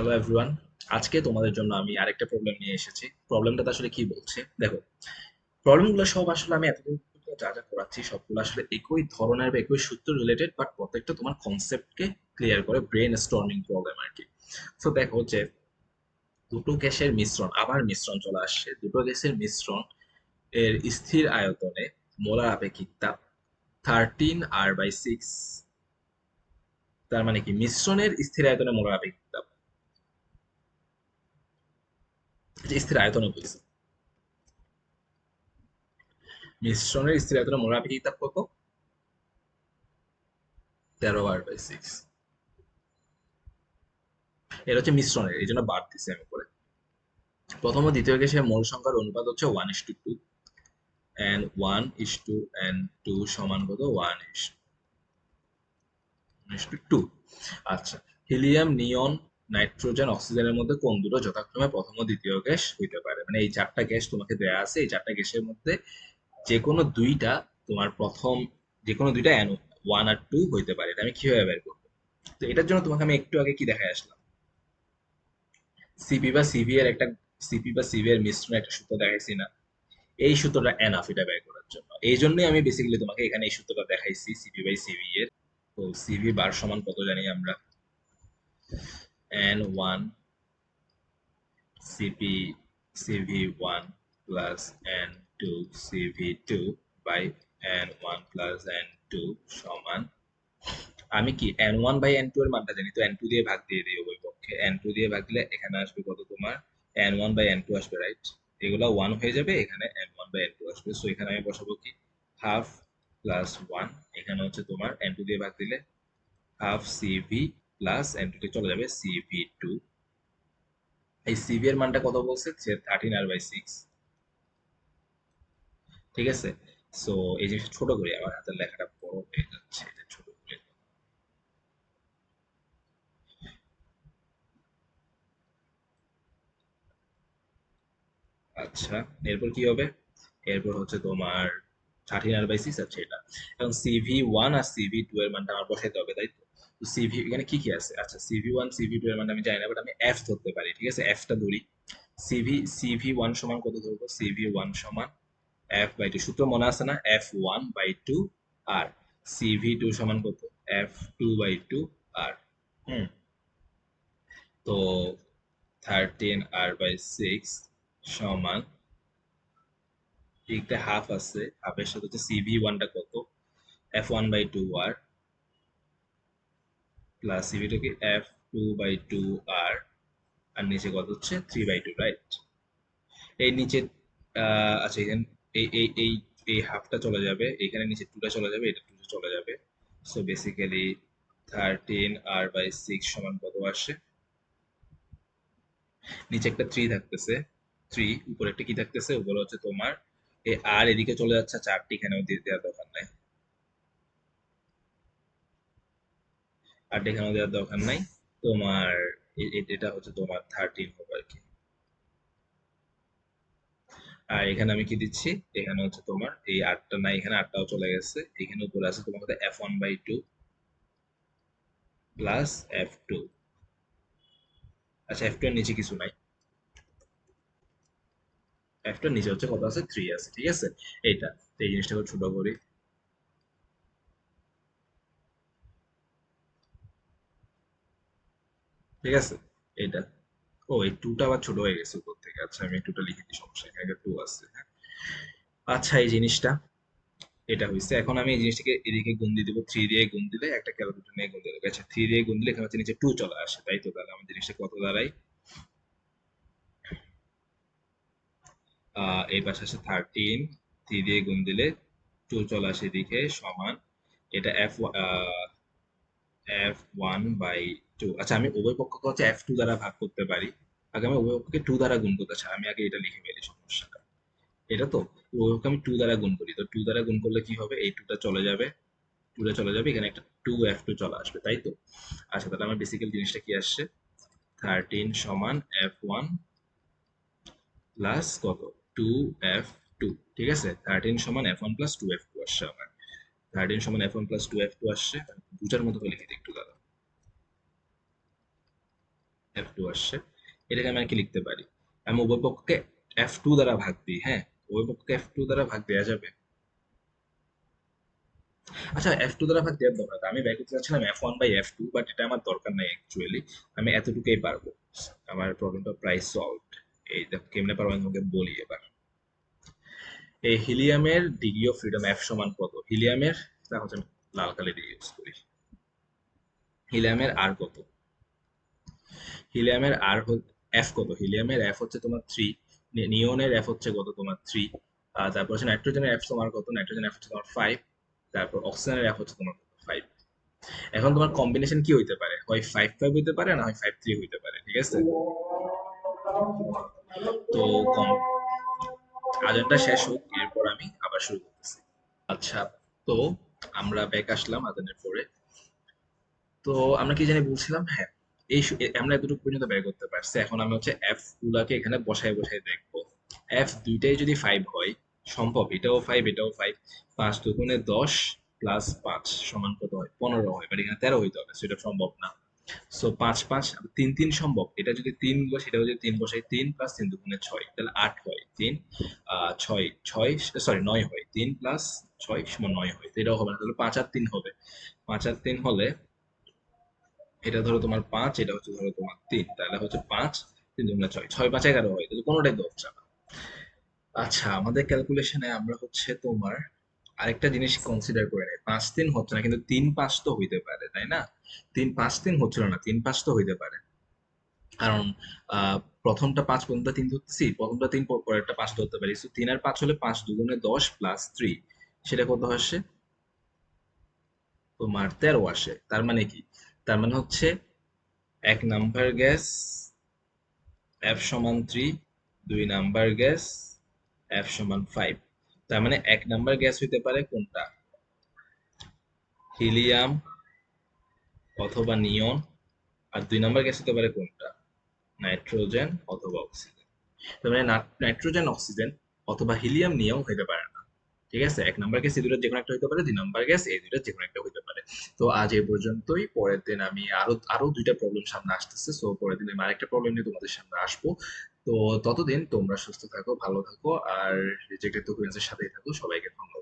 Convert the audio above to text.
Hello everyone, আজকে তোমাদের জন্য আমি আরেকটা প্রবলেম নিয়ে এসেছি। প্রবলেমটা আসলে কি বলছে দেখো। প্রবলেমগুলো সব আসলে আমি এতদিন পর্যন্ত যা যা করাচ্ছি সবগুলো আসলে একই ধরনের বা একই সূত্র রিলেটেড, বাট প্রত্যেকটা তোমার কনসেপ্টকে ক্লিয়ার করে ব্রেন স্টর্মিং প্রবলেম আর কি। তো দেখো যে দুটো গ্যাসের মিশ্রণ, আবার মিশ্রণ চলে আসছে, দুটো গ্যাসের মিশ্রণ এর স্থির আয়তনে মোলার আপেক্ষিকতা 13r/6। তার মানে কি মিশ্রণের স্থির আয়তনে মোলার আপেক্ষিকতা, যে স্থির আয়তনে বলছে, মিশ্রণের স্থির আয়তনে মোলার আপেক্ষিকতা কত? 13r/6। এটা হচ্ছে মিশ্রণের, এই জন্য বাদ দিছি আমি করে। প্রথম ও দ্বিতীয় গ্যাসের মোল সংখ্যার অনুপাত হচ্ছে 1:2, and 1:2 and 2 সমান কত? 1:2। আচ্ছা, হিলিয়াম, নিয়ন, নাইট্রোজেন, অক্সিজেনের মধ্যে কোন দুটো যথাক্রমে প্রথম ও দ্বিতীয় গ্যাস হইতে পারে? মানে এই চারটা গ্যাস তোমাকে দেয়া আছে, এই চারটা গ্যাসের মধ্যে যে কোনো দুইটা তোমার প্রথম, যে কোনো দুইটা এন 1 আর 2 হইতে পারে। এটা আমি কিভাবে বের করবো? তো এটার জন্য তোমাকে আমি একটু আগে কি দেখায় আসলাম, সিপি বা সিভি এর একটা, সিপি বা সিভি এর মিশ্রণে একটা সূত্র দেখাইছি না? এই সূত্রটা এনাফ এটা বের করার জন্য। এই জন্যই আমি বেসিক্যালি তোমাকে এখানে এই সূত্রটা দেখাইছি সিপি বাই সিভি এর। তো সিভি বার সমান কত জানি আমরা? n1 CP cv1 plus n2 cv2 by n1 plus n2 সমান, আমি কি n1 বাই n2 এর মানটা জানি, তো n2 দিয়ে ভাগ দিয়ে দিই উভয় পক্ষে। n2 দিয়ে ভাগ দিলে এখানে আসবে কত তোমার? n1 বাই n2 আসবে, রাইট? এগুলো 1 হয়ে যাবে, এখানে n1 বাই n2 আসবে। সো এখানে আমি বসাবো কি, হাফ প্লাস 1। এখানে হচ্ছে তোমার n2 দিয়ে ভাগ দিলে হাফ সিভি প্লাস n2 তে চলে যাবে cv2। এই সিভি এর মানটা কত বলছে? 13r/6। ঠিক আছে। সো এই জিনিসটা ছোট করি, আমার হাতের লেখাটা বড় হয়ে যাচ্ছে, এটা ছোট করে। আচ্ছা, এরপর কি হবে? এরপর হচ্ছে তোমার 13r/6 আছে এটা। এখন CV1 আর CV2 এর মানটা আমার বসাইতে হবে, তাই তো? তো সিভি এখানে কি কি আছে? আচ্ছা, CV1 CV2 এর মানটা আমি জানি না, বাট আমি এফ ধরতে পারি। ঠিক আছে, এফটা ধরি। CV1 সমান কত ধরবো? CV1 সমান f/2, সূত্র মনে আছে না? f1/2 আর CV2 সমান কত? f2/2 আর হুম তো 13r/6 সমান, এইটা হাফ আছে, হাফের সাথে হচ্ছে CV1টা কত? f1/2 আর প্লাস CV2 কি f2/2 আর, আর নিচে কত হচ্ছে? 3/2, রাইট? এই নিচে আচ্ছা, এখানে এই এই এই এই হাফটা চলে যাবে, এখানে নিচে টুটা চলে যাবে, এটা টুটা চলে যাবে। সো বেসিক্যালি 13r/6 সমান কত আসে? নিচে একটা 3 থাকতেছে, 3 উপরে একটা কি থাকতেছে? উপরে হচ্ছে তোমার এই আর এদিকে চলে যাচ্ছে, চারটি এখানেও দিয়ে দেওয়ার দরকার নাই, আর এখানেও দেওয়ার দরকার নাই তোমার। এটা হচ্ছে তোমার 13 হবে আর কি। আর এখানে আমি কি দিচ্ছি? এখানে হচ্ছে তোমার এই আটটা নাই, এখানে আটটাও চলে গেছে। এখানে উপরে আছে তোমার কাছে f1/2 প্লাস f2। আচ্ছা, f2 এর নিচে কিছু নাই, f2 এর নিচে হচ্ছে কত আছে? 3 আছে। ঠিক আছে, এইটা। তো এই জিনিসটাকে ছোট করি। ঠিক আছে, এইটা। ও, এই টুটা আবার ছোট হয়ে গেছে উপর থেকে। আচ্ছা, আমি টুটা লিখে দিই, সমস্যা নেই, এখানে টু আছে, হ্যাঁ। আচ্ছা, এই জিনিসটা এটা হয়েছে। এখন আমি এই জিনিসটাকে এদিকে গুণ দিয়ে দেবো, 3 দিয়ে গুণ দিলে, একটা ক্যালকুলেটর নিয়ে গুণ দিয়ে দেবো। আচ্ছা, 3 দিয়ে গুণ দিলে এখানে হচ্ছে নিচে 2 চলে আসে, তাই তো? তাহলে আমার জিনিসটা কত দাঁড়ায়? এই পাশে আসে 13, 3 দিয়ে গুণ দিলে 2 চলে আসে এদিকে, সমান এটা f1/2। আচ্ছা, আমি উভয় পক্ষকে হচ্ছে f2 দ্বারা ভাগ করতে পারি। আগে আমি উভয় পক্ষকে 2 দ্বারা গুণ করতে চাই, আমি আগে এটা লিখে ফেলি, সমস্যাটা এটা তো। উভয় পক্ষকে আমি 2 দ্বারা গুণ করি, তো 2 দ্বারা গুণ করলে কি হবে? এই 2টা চলে যাবে, 2টা চলে যাবে, এখানে একটা 2f2 চলে আসবে, তাই তো? আচ্ছা, তাহলে আমার বেসিক্যাল জিনিসটা কি আসছে? 13 সমান f1 প্লাস কত? 2f2। ঠিক আছে, 13 সমান f1 প্লাস 2f2 আসছে আমার। 13 সমান f1 প্লাস 2f2 আসছে। দুটার মতো করে লিখে দিই একটু, দাদা। F2 আসছে, এটাকে আমি আর কি লিখতে পারি, আমি উভয় পক্ষকে F2 দ্বারা ভাগ দিই। হ্যাঁ, উভয় পক্ষকে F2 দ্বারা ভাগ দেওয়া যাবে। আচ্ছা, F2 দ্বারা ভাগ দেওয়ার দরকার, আমি বের করতে চাচ্ছিলাম F1/F2, বাট এটা আমার দরকার নাই অ্যাকচুয়ালি, আমি এতটুকুই পারবো। আমার প্রবলেমটা প্রায় সলভড। এই দেখো কেমনে পারবো আমি তোমাকে বলি এবার। এই হিলিয়ামের ডিগ্রি অফ ফ্রিডম এফ সমান কত? হিলিয়ামের, দেখো আমি লাল কালি দিয়ে ইউজ করি। হিলিয়ামের আর কত? হিলিয়ামের আর এফ কত? হিলিয়ামের এফ হচ্ছে তোমার 3, নিওনের এফ হচ্ছে কত তোমার 3, তারপর হচ্ছে নাইট্রোজেনের এফ তোমার কত? নাইট্রোজেন এফ হচ্ছে তোমার 5, তারপর অক্সিজেনের এফ হচ্ছে তোমার 5। এখন তোমার কম্বিনেশন কি হইতে পারে? হয় 5-5 হইতে পারে, না হয় 5-3 হইতে পারে, ঠিক আছে? তো কম, আজানটা শেষ হোক, এরপর আমি আবার শুরু করতেছি। আচ্ছা, তো আমরা ব্যাক আসলাম আজানের পরে। তো আমরা কি জানি বলছিলাম, হ্যাঁ, আমরা এতটুকু পর্যন্ত বের করতে পারছি। এখন আমি হচ্ছে এফ গুলাকে এখানে বসায় বসায় দেখবো। এফ দুইটাই যদি 5 হয়, সম্ভব, এটাও 5 এটাও 5, 5 × 10 প্লাস 5 সমান কত হয়? 15 হয়, বাট এখানে 13 হইতে হবে, সেটা সম্ভব না। সো 5 5 3 3 সম্ভব, এটা যদি 3 বসে, সেটা যদি 3 বসাই, 3 প্লাস 3 × 6 তাহলে 8 হয়, 3 6 6, সরি 9 হয়, 3 প্লাস 6 সমান 9 হয়, তো এটাও হবে না, তাহলে 5 আর 3 হবে। 5 আর 3 হলে, এটা ধরো তোমার 5, এটা হচ্ছে ধরো তোমার 3, তাহলে হচ্ছে 5, 3 × 6, 6 5 11 হয়, তাহলে কোনোটাই তো হচ্ছে না। আচ্ছা, আমাদের ক্যালকুলেশনে আমরা হচ্ছে তোমার আরেকটা জিনিস কনসিডার করে নেই, 5 3 হচ্ছে না, কিন্তু 3 5 তো হইতে পারে, তাই না? 3 5 3 হচ্ছিল না, 3 5 তো হইতে পারে। কারণ প্রথমটা 5 পর্যন্ত 3 ধরতেছি, প্রথমটা 3, পরেরটা 5 ধরতে পারি। সো 3 আর 5 হলে 5 × 2 = 10 প্লাস 3, সেটা কত আসে? তোমার 13 আসে। তার মানে কি? তার মানে হচ্ছে 1 নাম্বার গ্যাস এফ সমান 3, 2 নাম্বার গ্যাস এফ সমান 5। তার মানে 1 নাম্বার গ্যাস হইতে পারে কোনটা? হিলিয়াম অথবা নিয়ন। আর 2 নাম্বার গ্যাস হতে পারে কোনটা? নাইট্রোজেন অথবা অক্সিজেন। তার মানে নাইট্রোজেন, অক্সিজেন অথবা হিলিয়াম নিয়েও হইতে পারে না। ঠিক আছে, 1 নাম্বার গ্যাস এই দুটো যে কোনো একটা হইতে পারে, 2 নাম্বার গ্যাস এই দুটো যে কোনো একটা হইতে পারে। তো আজ এই পর্যন্তই, পরের দিন আমি আরো আরো দুইটা প্রবলেম সামনে আসতেছে, সো পরের দিন আমি আরেকটা প্রবলেম নিয়ে তোমাদের সামনে আসবো। তো ততদিন তোমরা সুস্থ থাকো, ভালো থাকো, আর রিজেক্টেড টুকুরেন্সের সাথেই থাকো। সবাইকে ধন্যবাদ।